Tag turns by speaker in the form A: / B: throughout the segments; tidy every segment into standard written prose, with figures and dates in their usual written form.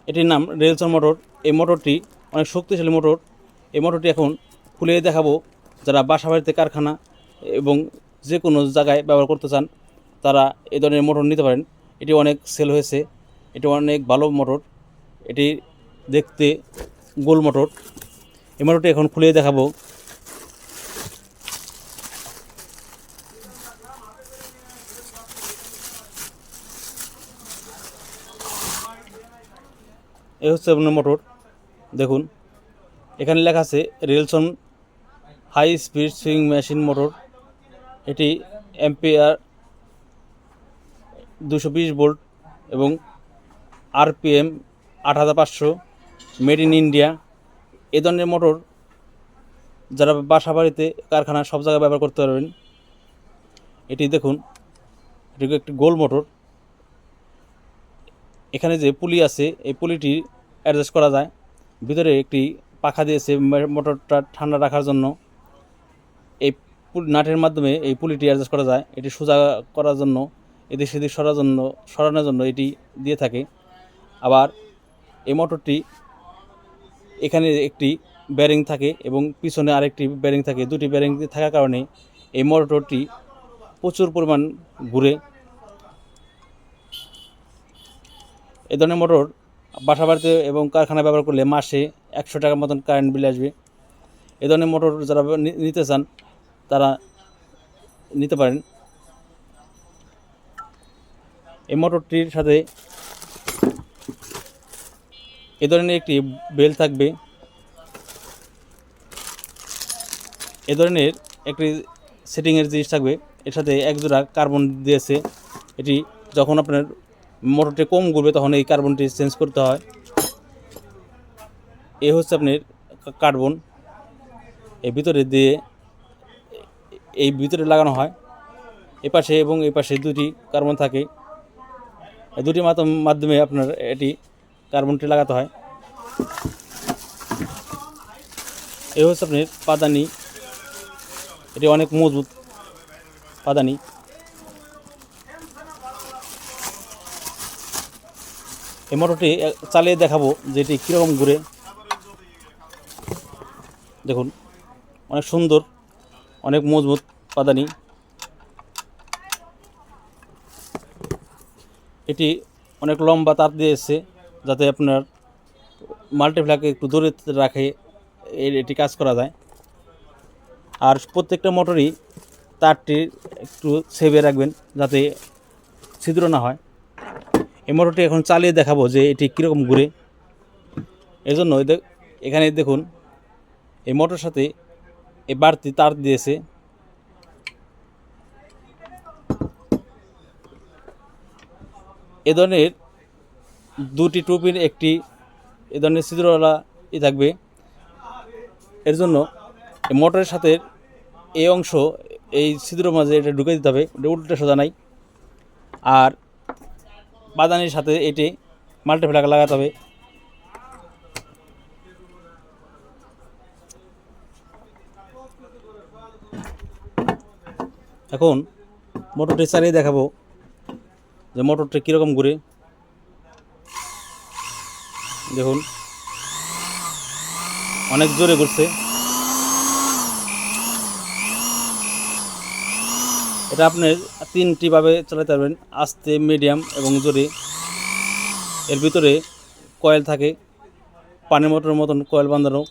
A: এটির নাম রেলসন মোটর। এই মোটরটি অনেক শক্তিশালী মোটর। এই মোটরটি এখন খুলে দেখাবো। যারা বাসা বাড়িতে, কারখানা এবং যে কোনো জায়গায় ব্যবহার করতে চান তারা এই ধরনের মোটর নিতে পারেন। এটি অনেক সেল হয়েছে। এটি অনেক ভালো মোটর। এটি দেখতে গোল মোটর। এই মোটরটি এখন খুলে দেখাবো। এই হচ্ছে আপনার মোটর। দেখুন এখানে লেখা আছে রেলসন high speed sewing machine motor. এটি এম্পিয়ার 220 ভোল্ট এবং আরপিএম 8500, মেড ইন ইন্ডিয়া। এ ধরনের মোটর যারা বাসা বাড়িতে, কারখানা সব জায়গায় ব্যবহার করতে পারবেন। এটি দেখুন, এটি একটি গোল মোটর। এখানে যে পুলি আছে এই পুলিটি অ্যাডজাস্ট করা যায়। ভিতরে একটি পাখা দিয়েছে মোটরটা ঠান্ডা রাখার জন্য। এই নাটের মাধ্যমে এই পুলিটি অ্যাডজাস্ট করা যায়। এটি সোজা করার জন্য, এদিক সেদিক সরানোর জন্য এটি দিয়ে থাকে। আবার এই মোটরটি এখানে একটি ব্যারিং থাকে এবং পিছনে আরেকটি ব্যারিং থাকে। দুটি ব্যারিং থাকার কারণে এই মোটরটি প্রচুর পরিমাণ ঘুরে। এই ধরনের মোটর বাসা বাড়িতে এবং কারখানায় ব্যবহার করলে মাসে 100 টাকার মতন কারেন্ট বিল আসবে। এই ধরনের মোটর যারা নিতে চান তারা নিতে পারেন। এই মোটরটির সাথে এ ধরনের একটি বেল থাকবে। এ ধরনের একটি সেটিংয়ের জিনিস থাকবে। এর সাথে এক জোড়া কার্বন দিয়েছে। এটি যখন আপনার মোটরটি কম ঘুরবে তখন এই কার্বনটি চেঞ্জ করতে হয়। এ হচ্ছে আপনার কার্বন। এই ভিতরে দিয়ে এই ভিতরে লাগানো হয়। এপাশে এবং এই পাশে দুটি কার্বন থাকে। এই দুটি মাধ্যমে আপনার এটি কার্বনটি লাগাতে হয়। এ হচ্ছে আপনার পাদানি। এটি অনেক মজবুত পাদানি। এই মোটরটি চালিয়ে দেখাবো যে এটি কীরকম ঘুরে। দেখুন অনেক সুন্দর, অনেক মজবুত পাদানি। এটি অনেক লম্বা তার দিয়েছে যাতে আপনার মাল্টিপ্লাকে একটু দূরে রাখে এটি কাজ করা যায়। আর প্রত্যেকটা মোটরই তারটি একটু সেভে রাখবেন যাতে ছিদ্র না হয়। এই মোটরটি এখন চালিয়ে দেখাবো যে এটি কীরকম ঘুরে। এজন্য এখানে দেখুন এই মোটর সাথে এই বাড়তি তার দিয়েছে। এ ধরনের দুটি টুপির একটি এ ধরনের ছিদ্রওয়ালা থাকবে। এর জন্য এই মোটরের সাথে এই অংশ এই ছিদ্র মাঝে এটা ঢুকে দিতে হবে। এটা উল্টে সোজা নাই। আর বাদানির সাথে এটি মাল্টিপ্লাক লাগাতে হবে। এখন মোটরটি চালিয়ে দেখাবো যে মোটরটি কীরকম ঘুরে। দেখুন অনেক জোরে ঘুরছে। এটা আপনি তিনটিভাবে চালাতে পারবেন, আস্তে, মিডিয়াম এবং জোরে। এর ভিতরে কয়েল থাকে, পানির মোটরের মতন কয়েল বাঁধানো।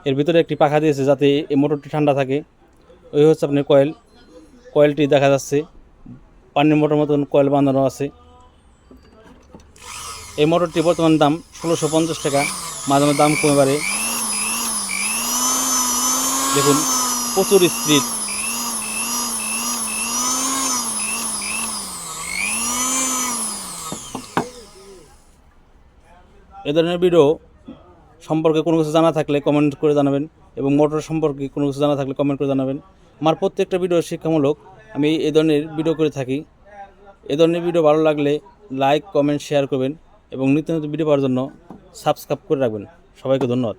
A: এর ভিতরে একটি পাখা দিয়েছে যাতে এই মোটরটি ঠান্ডা থাকে। ওই হচ্ছে আপনার কয়েলটি দেখা যাচ্ছে, পানির মোটর মতন কয়েল বাঁধানো আছে। এই মোটরটি বর্তমান দাম 1650 টাকা। মাঝে মাঝে দাম কমে পারে। দেখুন প্রচুর স্পিড। এ ধরনের ভিডিও সম্পর্কে কোনো কিছু জানা থাকলে কমেন্ট করে জানাবেন, এবং মোটর সম্পর্কে কোনো কিছু জানা থাকলে কমেন্ট করে জানাবেন। আমার প্রত্যেকটা ভিডিও শিক্ষামূলক। আমি এই ধরনের ভিডিও করে থাকি। এ ধরনের ভিডিও ভালো লাগলে লাইক, কমেন্ট, শেয়ার করবেন এবং নিত্য নতুন ভিডিও পাওয়ার জন্য সাবস্ক্রাইব করে রাখবেন। সবাইকে ধন্যবাদ।